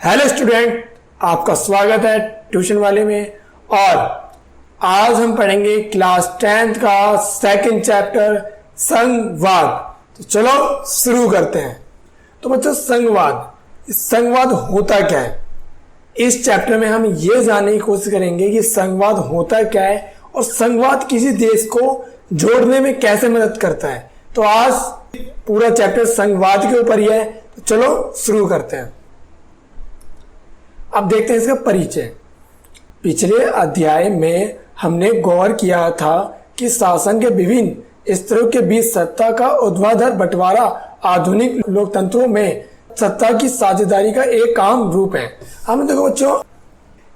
Hello student, आपका स्वागत है ट्यूशन वाले में। और आज हम पढ़ेंगे क्लास 10th का सेकंड चैप्टर संघवाद। तो चलो शुरू करते हैं। तो बच्चों, संघवाद होता क्या है? इस चैप्टर में हम ये जानने की कोशिश करेंगे कि संघवाद होता क्या है और संघवाद किसी देश को जोड़ने में कैसे मदद करता है। तो आज पूरा चैप्टर संघवाद के ऊपर ही है। तो चलो शुरू करते हैं। अब देखते हैं इसका परिचय। पिछले अध्याय में हमने गौर किया था कि शासन के विभिन्न स्तरों के बीच सत्ता का ऊर्ध्वाधर बंटवारा आधुनिक लोकतंत्रों में सत्ता की साझेदारी का एक आम रूप है। हमें देखो बच्चों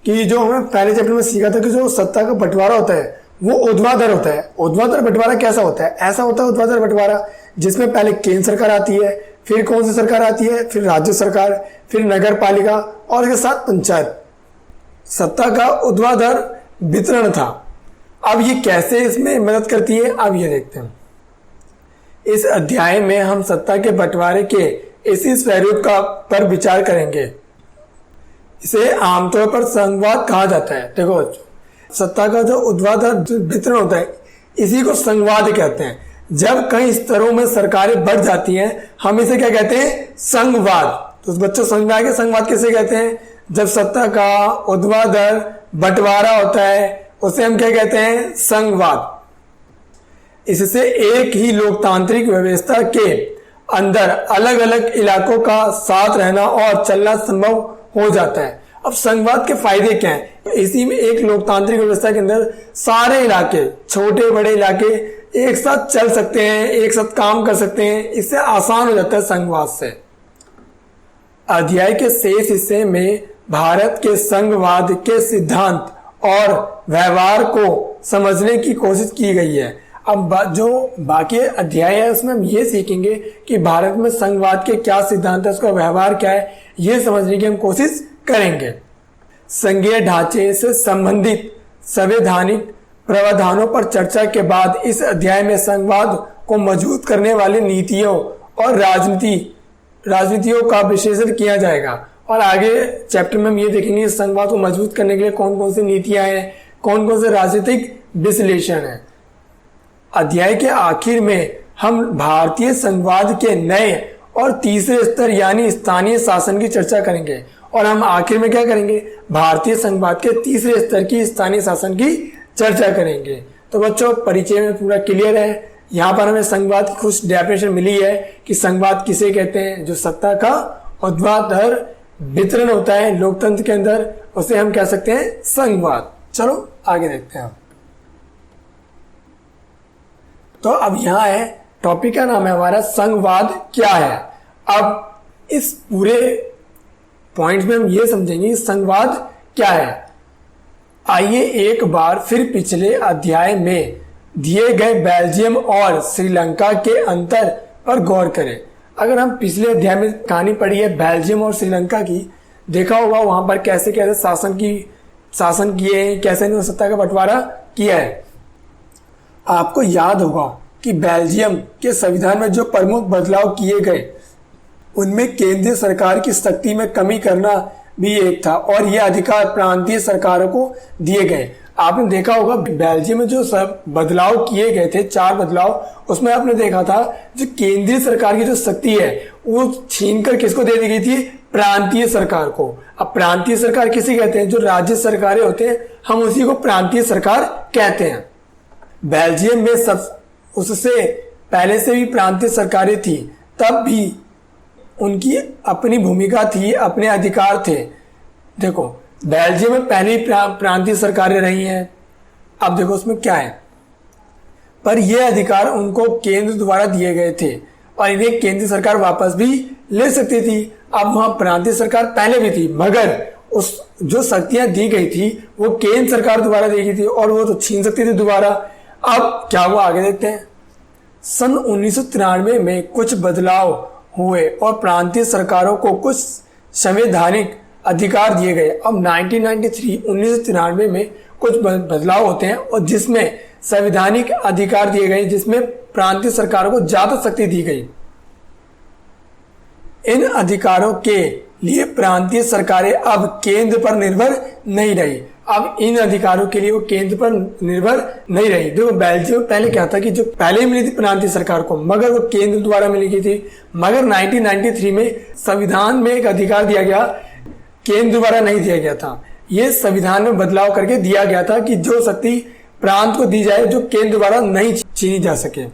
कि जो हमें पहले चैप्टर में सीखा था कि जो सत्ता का बंटवारा होता है वो ऊर्ध्वाधर होता है। ऊर्ध्वाधर बंटवारा कैसा होता है? ऐसा होता है ऊर्ध्वाधर बंटवारा जिसमें पहले केंद्र सरकार आती है, फिर कौन सी सरकार आती है, फिर राज्य सरकार, फिर नगर पालिका और इसके साथ पंचायत। सत्ता का ऊर्ध्वाधर वितरण था। अब ये कैसे इसमें मदद करती है, अब ये देखते हैं। इस अध्याय में हम सत्ता के बंटवारे के इसी स्वरूप का पर विचार करेंगे। इसे आमतौर पर संघवाद कहा जाता है। देखो बच्चों, सत्ता का जो ऊर्ध्वाधर वितरण होता है इसी को संघवाद कहते हैं। जब कई स्तरों में सरकारें बढ़ जाती हैं हम इसे क्या कहते हैं? संघवाद। तो बच्चों समझ में आ गया संघवाद किसे कहते हैं? जब सत्ता का ऊर्ध्वाधर बंटवारा होता है उसे हम क्या कहते हैं? संघवाद। इससे एक ही लोकतांत्रिक व्यवस्था के अंदर अलग अलग इलाकों का साथ रहना और चलना संभव हो जाता है। अब संघवाद के फायदे क्या हैं? इसी में एक लोकतांत्रिक व्यवस्था के अंदर सारे इलाके, छोटे बड़े इलाके एक साथ चल सकते हैं, एक साथ काम कर सकते हैं। इससे आसान हो जाता है संघवाद से। अध्याय के शेष हिस्से में भारत के संघवाद के सिद्धांत और व्यवहार को समझने की कोशिश की गई है। अब जो बाकी अध्याय है उसमें हम ये सीखेंगे कि भारत में संघवाद के क्या सिद्धांत है, उसका व्यवहार क्या है, ये समझने की हम कोशिश करेंगे। संघीय ढांचे से संबंधित संवैधानिक प्रावधानों पर चर्चा के बाद इस अध्याय में संघवाद को मजबूत करने वाली नीतियों और राजनीतियों का विश्लेषण किया जाएगा। और आगे चैप्टर में हम ये देखेंगे संघवाद को मजबूत करने के लिए कौन कौन सी नीतियां हैं, कौन कौन से राजनीतिक विश्लेषण है। अध्याय के आखिर में हम भारतीय संघवाद के नए और तीसरे स्तर यानी स्थानीय शासन की चर्चा करेंगे। और हम आखिर में क्या करेंगे? भारतीय संघवाद के तीसरे स्तर की स्थानीय शासन की चर्चा करेंगे। तो बच्चों, परिचय में पूरा क्लियर है। यहाँ पर हमें संघवाद की कुछ डेफिनेशन मिली है कि संघवाद किसे कहते हैं। जो सत्ता का ऊर्ध्वाधर वितरण होता है लोकतंत्र के अंदर उसे हम कह सकते हैं संघवाद। चलो आगे देखते हैं। तो अब यहाँ है टॉपिक का नाम है हमारा संघवाद क्या है। अब इस पूरे पॉइंट में हम ये समझेंगे संघवाद क्या है। आइए एक बार फिर पिछले अध्याय में दिए गए बेल्जियम और श्रीलंका के अंतर पर गौर करें। अगर हम पिछले अध्याय में कहानी पढ़ी है बेल्जियम और श्रीलंका की, देखा होगा वहां पर कैसे कैसे शासन किए हैं, कैसे इन्होंने सत्ता का बंटवारा किया है। आपको याद होगा कि बेल्जियम के संविधान में जो प्रमुख बदलाव किए गए उनमें केंद्रीय सरकार की शक्ति में कमी करना भी एक था और यह अधिकार प्रांतीय सरकारों को दिए गए। आपने देखा होगा बेल्जियम में जो सब बदलाव किए गए थे, 4 बदलाव, उसमें आपने देखा था जो केंद्रीय सरकार की जो शक्ति है वो छीनकर किसको दे दी गई थी? प्रांतीय सरकार को। अब प्रांतीय सरकार किसे कहते हैं? जो राज्य सरकारें होते हैं हम उसी को प्रांतीय सरकार कहते हैं। बेल्जियम में सब उससे पहले से भी प्रांतीय सरकारें थी, तब भी उनकी अपनी भूमिका थी, अपने अधिकार थे। देखो बेल्जियम में पहले प्रांतीय सरकारें रही हैं। अब देखो उसमें क्या है, पर यह अधिकार उनको केंद्र द्वारा दिए गए थे और इन्हें केंद्र सरकार वापस भी ले सकती थी। अब वहां प्रांतीय सरकार पहले भी थी मगर उस जो शक्तियां दी गई थी वो केंद्र सरकार द्वारा दी गई थी और वो तो छीन सकती थी दोबारा। अब क्या हुआ आगे देखते हैं। सन 1993 में कुछ बदलाव हुए और प्रांतीय सरकारों को कुछ संवैधानिक अधिकार दिए गए। अब 1993 में कुछ बदलाव होते हैं और जिसमें संवैधानिक अधिकार दिए गए, जिसमें प्रांतीय सरकारों को ज्यादा शक्ति दी गई। इन अधिकारों के लिए प्रांतीय सरकारें अब केंद्र पर निर्भर नहीं रही। अब इन अधिकारों के लिए वो केंद्र पर निर्भर नहीं रही। देखो बेल्जियम पहले क्या था कि जो पहले मिली थी प्रांतीय सरकार को, मगर वो केंद्र द्वारा मिली गई थी। मगर 1993 में संविधान में एक अधिकार दिया गया, केंद्र द्वारा नहीं दिया गया था। ये संविधान में बदलाव करके दिया गया था कि जो शक्ति प्रांत को दी जाए जो केंद्र द्वारा नहीं छीनी जा सके।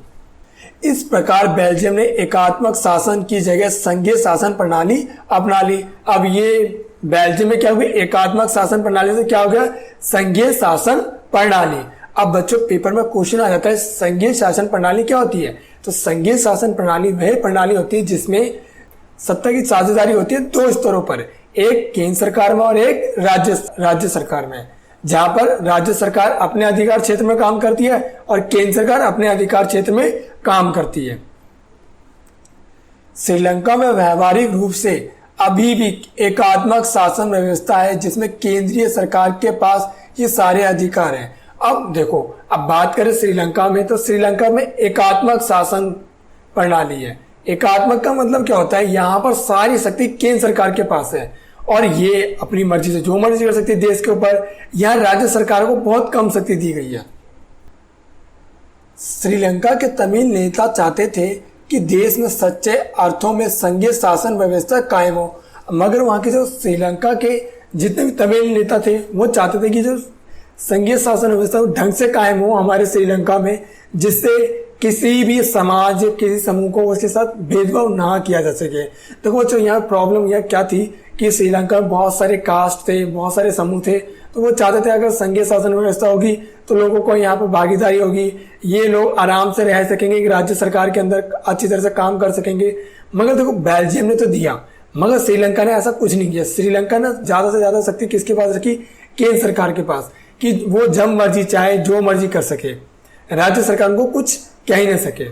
इस प्रकार बेल्जियम ने एकात्मक शासन की जगह संघीय शासन प्रणाली अपना ली। अब ये बेल्जियम में क्या हो गया, एकात्मक शासन प्रणाली से क्या हो गया, संघीय शासन प्रणाली। अब बच्चों पेपर में क्वेश्चन आ जाता है संघीय शासन प्रणाली क्या होती है। तो संघीय शासन प्रणाली वह प्रणाली होती है जिसमें सत्ता की साझेदारी होती है दो स्तरों पर, एक केंद्र सरकार में और एक राज्य सरकार में, जहां पर राज्य सरकार अपने अधिकार क्षेत्र में काम करती है और केंद्र सरकार अपने अधिकार क्षेत्र में काम करती है। श्रीलंका में व्यवहारिक रूप से अभी भी एकात्मक शासन व्यवस्था है जिसमें केंद्रीय सरकार के पास ये सारे अधिकार हैं। अब देखो, अब बात करें श्रीलंका में, तो श्रीलंका में एकात्मक शासन प्रणाली है। एकात्मक का मतलब क्या होता है, यहाँ पर सारी शक्ति केंद्र सरकार के पास है और ये अपनी मर्जी से जो मर्जी कर सकती है देश के ऊपर। यहाँ राज्य सरकार को बहुत कम शक्ति दी गई है। श्रीलंका के तमिल नेता चाहते थे कि देश में सच्चे अर्थों में संघीय शासन व्यवस्था कायम हो, मगर वहां के जो श्रीलंका के जितने भी तमिल नेता थे वो चाहते थे कि जो संघीय शासन व्यवस्था ढंग से कायम हो हमारे श्रीलंका में, जिससे किसी भी समाज किसी समूह को उसके साथ भेदभाव ना किया जा सके। देखो बच्चों, यहाँ प्रॉब्लम यह क्या थी कि श्रीलंका में बहुत सारे कास्ट थे, बहुत सारे समूह थे, तो वो चाहते थे अगर संघीय शासन व्यवस्था होगी तो लोगों को यहाँ पर भागीदारी होगी, ये लोग आराम से रह सकेंगे, राज्य सरकार के अंदर अच्छी तरह से काम कर सकेंगे। मगर देखो बेल्जियम ने तो दिया, मगर श्रीलंका ने ऐसा कुछ नहीं किया। श्रीलंका ने ज्यादा से ज्यादा शक्ति किसके पास रखी, केंद्र सरकार के पास, कि वो जब मर्जी चाहे जो मर्जी कर सके, राज्य सरकार को कुछ कह ही नहीं सके।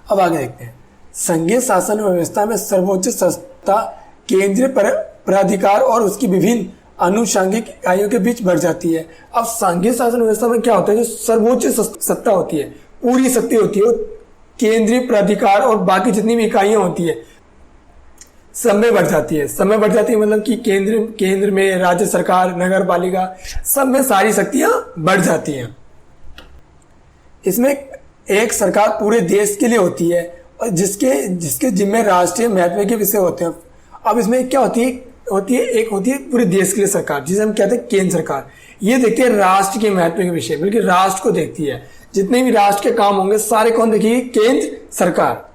अब आगे देखते हैं, संघीय शासन व्यवस्था में सर्वोच्च सत्ता केंद्रीय प्राधिकार और उसकी विभिन्न अनुषंगिक इकाइयों के बीच बढ़ जाती है। अब संघीय शासन व्यवस्था में क्या होता है, जो सर्वोच्च सत्ता होती है, पूरी शक्ति होती है, केंद्रीय प्राधिकार और बाकी जितनी भी इकाइयां होती है सब में बढ़ जाती है। सब में बढ़ जाती है मतलब कि केंद्र में राज्य सरकार, नगर पालिका, सब में सारी शक्तियां बढ़ जाती हैं। इसमें एक सरकार पूरे देश के लिए होती है और जिसके जिम्मे राष्ट्रीय महत्व के विषय होते हैं। अब इसमें क्या होती है, एक होती है पूरे देश के लिए सरकार, जिसे हम कहते हैं केंद्र सरकार। ये देखती है राष्ट्र के महत्व के विषय, बल्कि राष्ट्र को देखती है। जितने भी राष्ट्र के काम होंगे सारे कौन देखेगी, केंद्र सरकार।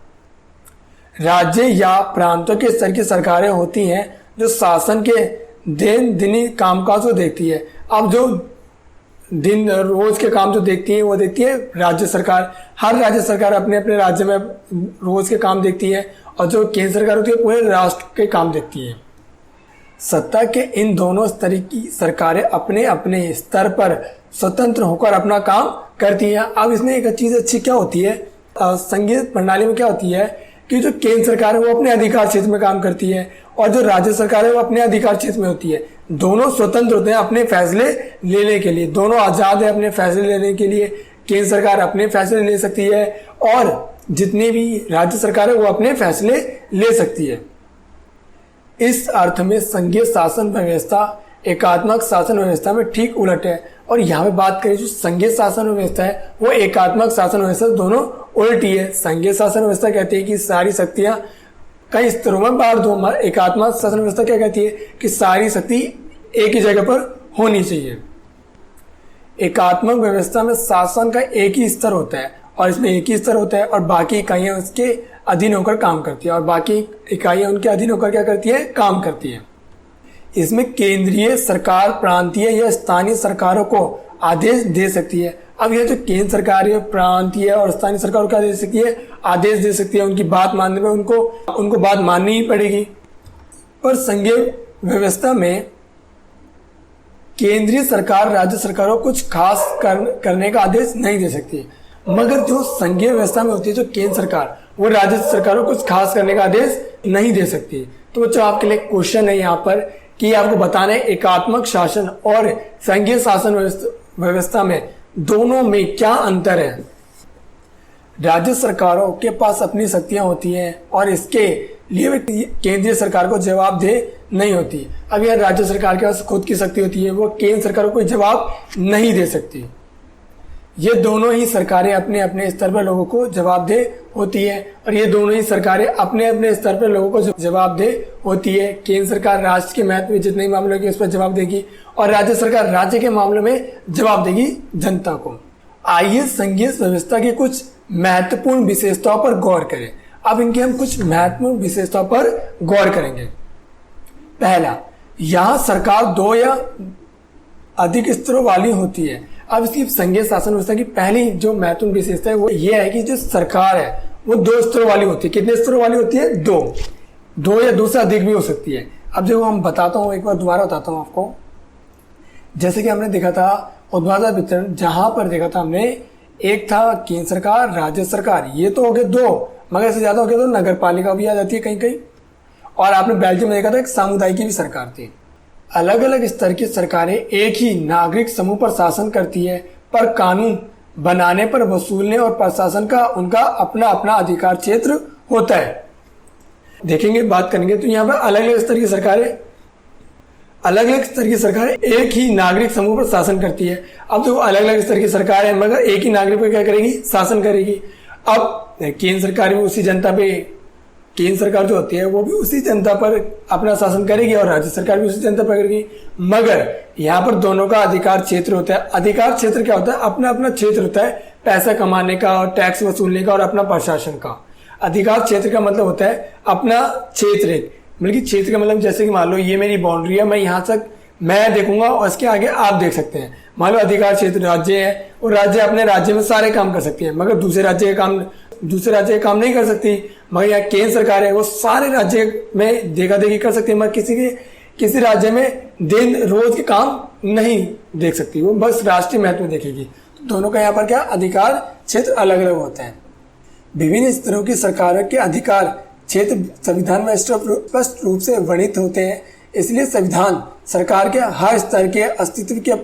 राज्य या प्रांतों के स्तर की सरकारें होती हैं जो शासन के दिनी कामकाज को देखती है। अब जो दिन रोज के काम जो देखती है वो देखती है राज्य सरकार। हर राज्य सरकार अपने अपने राज्य में रोज के काम देखती है और जो केंद्र सरकार होती है पूरे राष्ट्र के काम देखती है। सत्ता के इन दोनों स्तर की सरकारें अपने अपने स्तर पर स्वतंत्र होकर अपना काम करती हैं। अब इसमें एक चीज अच्छी क्या होती है, संघीय प्रणाली में क्या होती है कि जो केंद्र सरकार है वो अपने अधिकार क्षेत्र में काम करती है और जो राज्य सरकार है वो अपने अधिकार क्षेत्र में होती है। दोनों स्वतंत्र होते हैं अपने फैसले लेने के लिए, दोनों आजाद है अपने फैसले लेने के लिए। केंद्र सरकार अपने फैसले ले सकती है और जितनी भी राज्य सरकार है वो अपने फैसले ले सकती है। इस अर्थ में संघीय शासन व्यवस्था एकात्मक शासन व्यवस्था में ठीक उलट है। और यहाँ पे बात करें जो संघीय शासन व्यवस्था है वो एकात्मक शासन व्यवस्था दोनों उल्टी है। संघीय शासन व्यवस्था कहती है कि सारी शक्तियां कई स्तरों में बांट दो। एकात्मक शासन व्यवस्था क्या कहती है कि सारी शक्ति एक ही जगह पर होनी चाहिए। एकात्मक व्यवस्था में शासन का एक ही स्तर होता है और इसमें एक ही स्तर होता है और बाकी इकाइयां उसके अधीन होकर काम करती है और बाकी इकाइयां उनके अधीन होकर क्या करती है, काम करती है। इसमें केंद्रीय सरकार प्रांतीय या स्थानीय सरकारों को आदेश दे सकती है। अब यह जो केंद्र सरकार है प्रांतीय और स्थानीय सरकार को क्या दे सकती है, आदेश दे सकती है। उनकी बात मानने में उनको बात माननी ही पड़ेगी। पर संघीय व्यवस्था में केंद्रीय सरकार राज्य सरकारों को कुछ खास करने का आदेश नहीं दे सकती, मगर जो संघीय व्यवस्था में होती है जो केंद्र सरकार वो राज्य सरकारों को कुछ खास करने का आदेश नहीं दे सकती। तो बच्चों आपके लिए क्वेश्चन है यहाँ पर कि आपको बताना है एकात्मक शासन और संघीय शासन व्यवस्था में दोनों में क्या अंतर है। राज्य सरकारों के पास अपनी शक्तियां होती हैं और इसके लिए वे केंद्रीय सरकार को जवाबदेह नहीं होती। अब यह राज्य सरकार के पास खुद की शक्ति होती है, वो केंद्र सरकार को कोई जवाब नहीं दे सकती। ये दोनों ही सरकारें अपने अपने स्तर पर लोगों को जवाबदेह होती है और ये दोनों ही सरकारें अपने अपने स्तर पर लोगों को जवाबदेह होती है। केंद्र सरकार राष्ट्र के महत्व में जितने मामलों की उस पर जवाब देगी और राज्य सरकार राज्य के मामलों में जवाब देगी जनता को। आइए संघीय व्यवस्था की कुछ महत्वपूर्ण विशेषताओं पर गौर करें। अब इनके हम कुछ महत्वपूर्ण विशेषताओं पर गौर करेंगे। पहला, यहाँ सरकार 2 या अधिक स्तरों वाली होती है। अब इसकी संघीय शासन व्यवस्था की पहली जो महत्वपूर्ण विशेषता है वो ये है कि जो सरकार है वो 2 स्तरों वाली होती है। कितने स्तरों वाली होती है? 2 या 2 से अधिक भी हो सकती है। अब जो हम बताता हूँ, एक बार दोबारा बताता हूँ आपको। जैसे कि हमने देखा था उद्वादा वितरण, जहां पर देखा था हमने, एक था केंद्र सरकार, राज्य सरकार, ये तो हो गए 2, मगर इससे ज्यादा हो गया तो नगर पालिका भी आ जाती है कहीं कहीं। और आपने बेल्जियम में देखा था एक सामुदायिक की भी सरकार थी। अलग अलग स्तर की सरकारें एक ही नागरिक समूह पर शासन करती है, पर कानून बनाने पर वसूलने और प्रशासन का उनका अपना अपना अधिकार क्षेत्र होता है। देखेंगे, बात करेंगे तो यहाँ पर अलग अलग स्तर की सरकारें एक ही नागरिक समूह पर शासन करती है। अब तो अलग अलग स्तर की सरकार है मगर एक ही नागरिक पर क्या करेगी? शासन करेगी। अब केंद्र सरकार भी उसी जनता पे, केंद्र सरकार जो होती है वो भी उसी जनता पर अपना शासन करेगी और राज्य सरकार भी उसी जनता पर करेगी, मगर यहाँ पर दोनों का अधिकार क्षेत्र होता है। अधिकार क्षेत्र क्या होता है? अपना अपना क्षेत्र होता है पैसा कमाने का और टैक्स वसूलने का और अपना प्रशासन का। अधिकार क्षेत्र का मतलब होता है अपना क्षेत्र, बल्कि क्षेत्र का मतलब जैसे कि मान लो ये मेरी बाउंड्री है, मैं यहाँ तक मैं देखूंगा और इसके आगे आप देख सकते हैं। मान लो अधिकार क्षेत्र राज्य है और राज्य अपने राज्य में सारे काम कर सकती है मगर दूसरे राज्य के काम नहीं कर सकती। मगर यहाँ केंद्र सरकार है वो सारे राज्य में देखा देखी कर सकती है मगर किसी राज्य में दिन रोज के काम नहीं देख सकती, वो बस राष्ट्रीय महत्व में देखेगी। तो दोनों का यहाँ पर क्या अधिकार क्षेत्र अलग अलग होते हैं। विभिन्न स्तरों की सरकारों के अधिकार क्षेत्र संविधान में स्पष्ट रूप से वर्णित होते हैं, इसलिए संविधान सरकार के हर स्तर के अस्तित्व के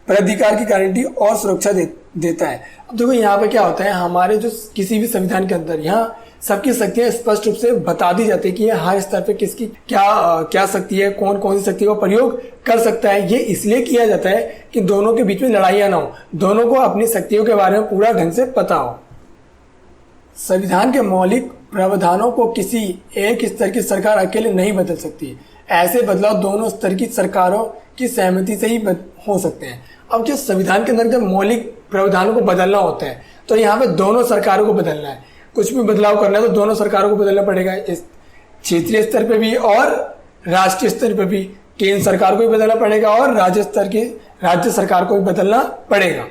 प्राधिकार की गारंटी और सुरक्षा देता है। अब देखो यहाँ पे क्या होता है, हमारे जो किसी भी संविधान के अंदर यहाँ सबकी शक्तियां स्पष्ट रूप से बता दी जाती है कि हर स्तर पे किसकी क्या शक्ति है, कौन कौन सी शक्ति का प्रयोग कर सकता है। ये इसलिए किया जाता है कि दोनों के बीच में लड़ाइयां ना हो, दोनों को अपनी शक्तियों के बारे में पूरा ढंग से पता हो। संविधान के मौलिक प्रावधानों को किसी एक स्तर की सरकार अकेले नहीं बदल सकती। ऐसे बदलाव दोनों स्तर की सरकारों की सहमति से ही हो सकते हैं। अब जो संविधान के अंदर जब मौलिक प्रावधानों को बदलना होता है तो यहाँ पे दोनों सरकारों को बदलना है। कुछ भी बदलाव करना है तो दोनों सरकारों को बदलना पड़ेगा, इस क्षेत्रीय स्तर पे भी और राष्ट्रीय स्तर पे भी। केंद्र सरकार को भी बदलना पड़ेगा और राज्य सरकार को भी बदलना पड़ेगा।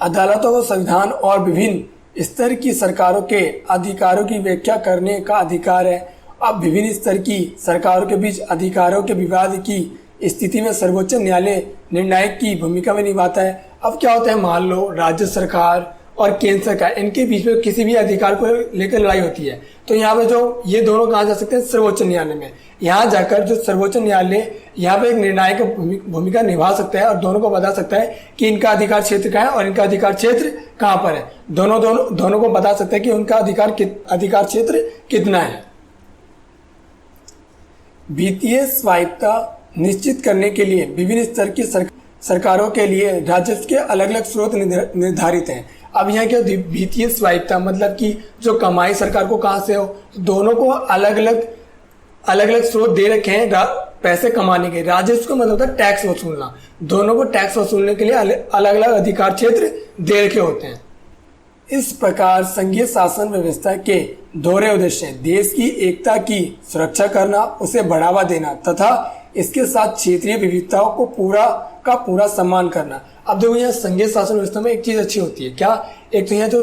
अदालतों को संविधान और विभिन्न स्तर की सरकारों के अधिकारों की व्याख्या करने का अधिकार है। अब विभिन्न स्तर की सरकारों के बीच अधिकारों के विवाद की स्थिति में सर्वोच्च न्यायालय निर्णायक की भूमिका में निभाता है। अब क्या होता है, मान लो राज्य सरकार और केंद्र सरकार, इनके बीच में किसी भी अधिकार को लेकर लड़ाई होती है तो यहाँ पे जो ये दोनों कहाँ जा सकते हैं? सर्वोच्च न्यायालय में। यहाँ जाकर जो सर्वोच्च न्यायालय यहाँ पे एक निर्णायक भूमिका निभा सकता है और दोनों को बता सकता है कि इनका अधिकार क्षेत्र क्या है और इनका अधिकार क्षेत्र कहाँ पर है। दोनों को बता सकता है कि उनका अधिकार क्षेत्र कितना है। वित्तीय स्वायत्तता निश्चित करने के लिए विभिन्न स्तर की सरकारों के लिए राजस्व के अलग अलग स्रोत निर्धारित हैं। अब यहाँ क्या वित्तीय स्वायत्तता मतलब कि जो कमाई सरकार को कहाँ से हो, तो दोनों को अलग अलग स्रोत दे रखे हैं पैसे कमाने के। राजस्व का मतलब होता है टैक्स वसूलना। दोनों को टैक्स वसूलने के लिए अलग अलग अधिकार क्षेत्र दे रखे होते हैं। इस प्रकार संघीय शासन व्यवस्था के दोहरे उद्देश्य हैं: देश की एकता की सुरक्षा करना, उसे बढ़ावा देना तथा इसके साथ क्षेत्रीय विविधताओं को पूरा सम्मान करना। अब देखो यहाँ संघीय शासन व्यवस्था में एक चीज अच्छी होती है क्या, एक तो यहाँ जो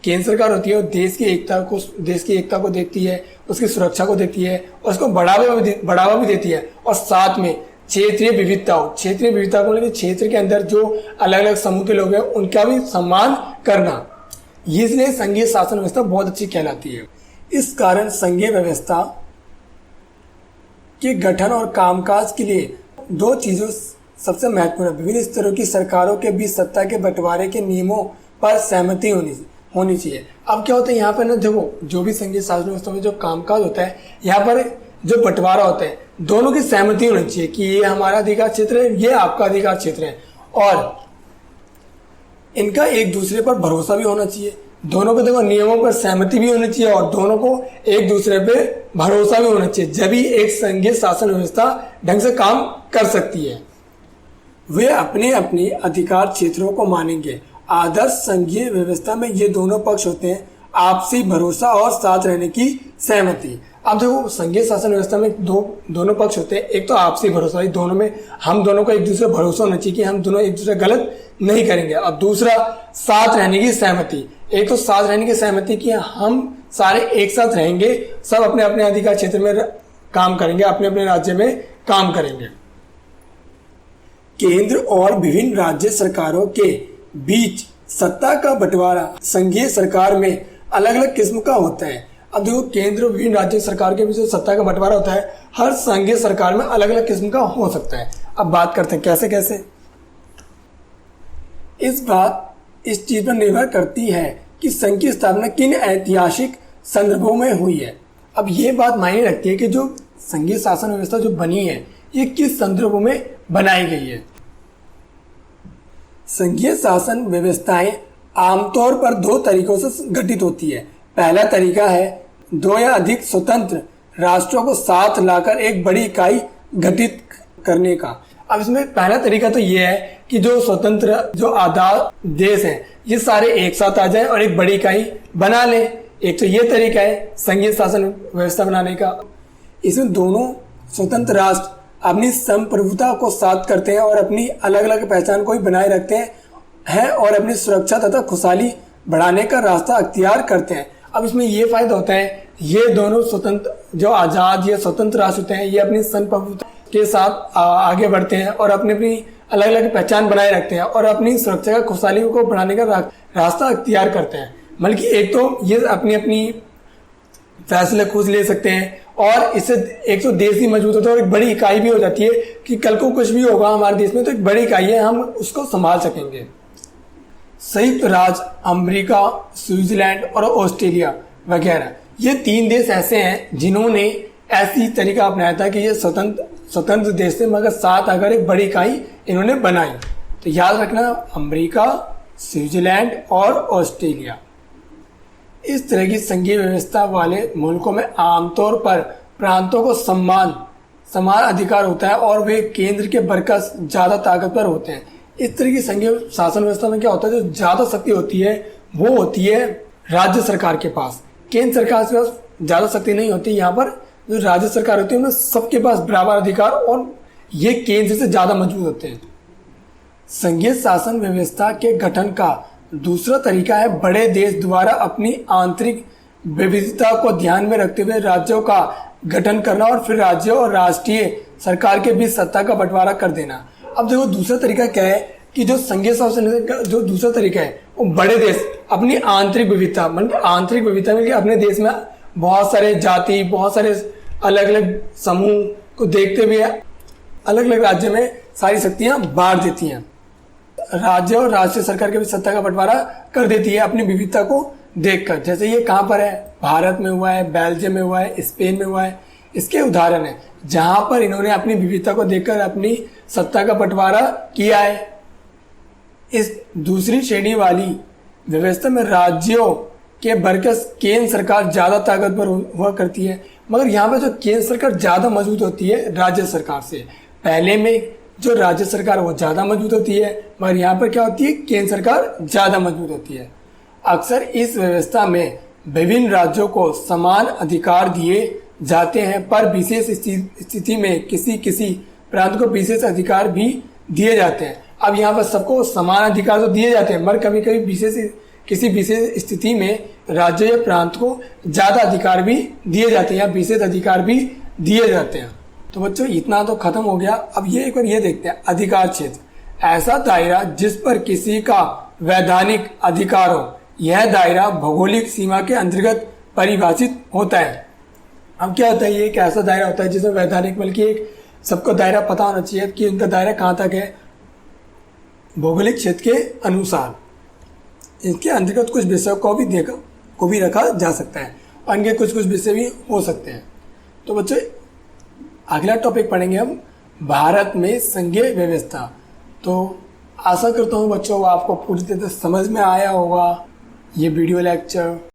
केंद्र सरकार होती है वो देश की एकता को देखती है, उसकी सुरक्षा को देखती है और उसको बढ़ावा भी देती है। और साथ में क्षेत्रीय विविधता को लेकर क्षेत्र के अंदर जो अलग अलग समूह के लोग हैं उनका भी सम्मान करना, इसलिए संघीय शासन व्यवस्था बहुत अच्छी कहलाती है। इस कारण संघीय व्यवस्था के गठन और कामकाज के लिए दो चीजों सबसे महत्वपूर्ण है: विभिन्न स्तरों की सरकारों के बीच सत्ता के बंटवारे के नियमों पर सहमति होनी होनी चाहिए। अब क्या होता है यहाँ पर ना, देखो जो भी संघीय शासन व्यवस्था में जो कामकाज होता है, यहाँ पर जो बंटवारा होता है दोनों की सहमति होनी चाहिए कि ये हमारा अधिकार क्षेत्र है, ये आपका अधिकार क्षेत्र है, और इनका एक दूसरे पर भरोसा भी होना चाहिए। दोनों को देखो नियमों पर सहमति भी होनी चाहिए और दोनों को एक दूसरे पे भरोसा भी होना चाहिए, जब ही एक संघीय शासन व्यवस्था ढंग से काम कर सकती है। वे अपने अपने अधिकार क्षेत्रों को मानेंगे। आदर्श संघीय व्यवस्था में ये दोनों पक्ष होते हैं, आपसी भरोसा और साथ रहने की सहमति। अब देखो संघीय शासन व्यवस्था में दोनों पक्ष होते हैं। एक तो आपसी भरोसा, दोनों में हम दोनों को एक दूसरे भरोसा होना चाहिए कि हम दोनों एक दूसरे गलत नहीं करेंगे। अब दूसरा साथ रहने की सहमति। एक तो साथ रहने की सहमति कि हम सारे एक साथ रहेंगे, सब अपने अपने अधिकार क्षेत्र में काम करेंगे, अपने अपने राज्य में काम करेंगे। केंद्र और विभिन्न राज्य सरकारों के बीच सत्ता का बंटवारा संघीय सरकार में अलग अलग किस्म का होता है। अब देखो केंद्र और विभिन्न राज्य सरकार के बीच जो सत्ता का बंटवारा होता है, हर संघीय सरकार में अलग अलग किस्म का हो सकता है। अब बात करते हैं कैसे कैसे। इस चीज पर निर्भर करती है कि संघ की स्थापना किन ऐतिहासिक संदर्भों में हुई है। अब ये बात मायने रखती है कि जो संघीय शासन व्यवस्था जो बनी है ये किस संदर्भों में बनाई गई है। संघीय शासन व्यवस्थाएं आमतौर पर दो तरीकों से गठित होती है। पहला तरीका है दो या अधिक स्वतंत्र राष्ट्रों को साथ लाकर एक बड़ी इकाई गठित करने का। अब इसमें पहला तरीका तो ये है कि जो स्वतंत्र जो आजाद देश हैं ये सारे एक साथ आ जाएं और एक बड़ी इकाई बना लें। एक तो ये तरीका है संघीय शासन व्यवस्था बनाने का। इसमें दोनों स्वतंत्र राष्ट्र अपनी संप्रभुता को साथ करते हैं और अपनी अलग अलग पहचान को भी बनाए रखते हैं और अपनी सुरक्षा तथा खुशहाली बढ़ाने का रास्ता अख्तियार करते हैं। अब इसमें ये फायदा होता है, ये दोनों स्वतंत्र जो आजाद या स्वतंत्र राष्ट्र होते हैं ये अपनी संप्रभुता के साथ आगे बढ़ते हैं और अपनी अपनी अलग अलग पहचान बनाए रखते हैं और अपनी सुरक्षा का खुशहाली को बढ़ाने का रास्ता अख्तियार करते हैं। बल्कि एक तो ये अपनी अपनी फैसले खुद ले सकते हैं और इससे एक तो देश ही मजबूत होता है और एक बड़ी इकाई भी हो जाती है कि कल को कुछ भी होगा हमारे देश में तो एक बड़ी इकाई है, हम उसको संभाल सकेंगे। संयुक्त राज्य अमेरिका, स्विट्जरलैंड और ऑस्ट्रेलिया वगैरह ये तीन देश ऐसे हैं जिन्होंने ऐसी तरीका अपनाया था कि ये स्वतंत्र देश से मगर साथ अगर एक बड़ी इकाई इन्होंने बनाई। तो याद रखना अमेरिका, स्विट्जरलैंड और ऑस्ट्रेलिया। इस तरह की संघीय व्यवस्था वाले मुल्कों में आमतौर पर प्रांतों को समान अधिकार होता है और वे केंद्र के बरकस ज्यादा ताकतवर होते हैं। इस तरह की संघीय शासन व्यवस्था में क्या होता है, जो ज्यादा शक्ति होती है वो होती है राज्य सरकार के पास। केंद्र सरकार के पास ज्यादा शक्ति नहीं होती। यहाँ पर जो राज्य सरकार होती है उनमें सबके पास बराबर अधिकार और ये केंद्र से ज्यादा मजबूत होते हैं। संघीय शासन व्यवस्था के गठन का दूसरा तरीका है बड़े देश द्वारा अपनी आंतरिक विविधता को ध्यान में रखते हुए राज्यों का गठन करना और फिर राज्यों और राष्ट्रीय सरकार के बीच सत्ता का बंटवारा कर देना। अब देखो दूसरा तरीका क्या है कि जो संघीय शासन का जो दूसरा तरीका है वो बड़े देश अपनी आंतरिक विविधता में अपने देश में बहुत सारे जाति, बहुत सारे अलग अलग समूह को देखते हुए अलग अलग राज्य में सारी शक्तियां बांट देती हैं। राज्य और राष्ट्रीय सरकार के बीच सत्ता का बंटवारा कर देती है अपनी विविधता को देखकर। जैसे ये कहाँ पर है, भारत में हुआ है, बेल्जियम में हुआ है, स्पेन में हुआ है। इसके उदाहरण है जहां पर इन्होंने अपनी विविधता को देखकर अपनी सत्ता का बंटवारा किया है। इस दूसरी श्रेणी वाली व्यवस्था में राज्यों के बरकस केंद्र सरकार ज्यादा ताकतवर हुआ करती है, मगर यहाँ पर जो केंद्र सरकार ज्यादा मजबूत होती है राज्य सरकार से। पहले में जो राज्य सरकार वो ज्यादा मजबूत होती है मगर यहाँ पर क्या होती है, केंद्र सरकार ज्यादा मजबूत होती है। अक्सर इस व्यवस्था में विभिन्न राज्यों को समान अधिकार दिए जाते हैं, पर विशेष स्थिति में किसी प्रांत को विशेष अधिकार भी दिए जाते हैं। अब यहाँ पर सबको समान अधिकार तो दिए जाते हैं, मगर कभी कभी किसी विशेष स्थिति में राज्य या प्रांत को ज्यादा अधिकार भी दिए जाते हैं या विशेष अधिकार भी दिए जाते हैं। तो बच्चों इतना तो खत्म हो गया। अब ये एक बार ये देखते हैं अधिकार क्षेत्र, ऐसा दायरा जिस पर किसी का वैधानिक अधिकार हो। यह दायरा भौगोलिक सीमा के अंतर्गत परिभाषित होता है। अब क्या होता है, ये एक ऐसा दायरा होता है जिसमें वैधानिक बल्कि एक सबको दायरा पता होना चाहिए कि उनका दायरा कहाँ तक है भौगोलिक क्षेत्र के अनुसार। इसके अंतर्गत कुछ विषयों को भी रखा जा सकता है और इनके कुछ कुछ विषय भी हो सकते हैं। तो बच्चों अगला टॉपिक पढ़ेंगे हम भारत में संघीय व्यवस्था। तो आशा करता हूँ बच्चों आपको पूरी तरह से समझ में आया होगा ये वीडियो लेक्चर।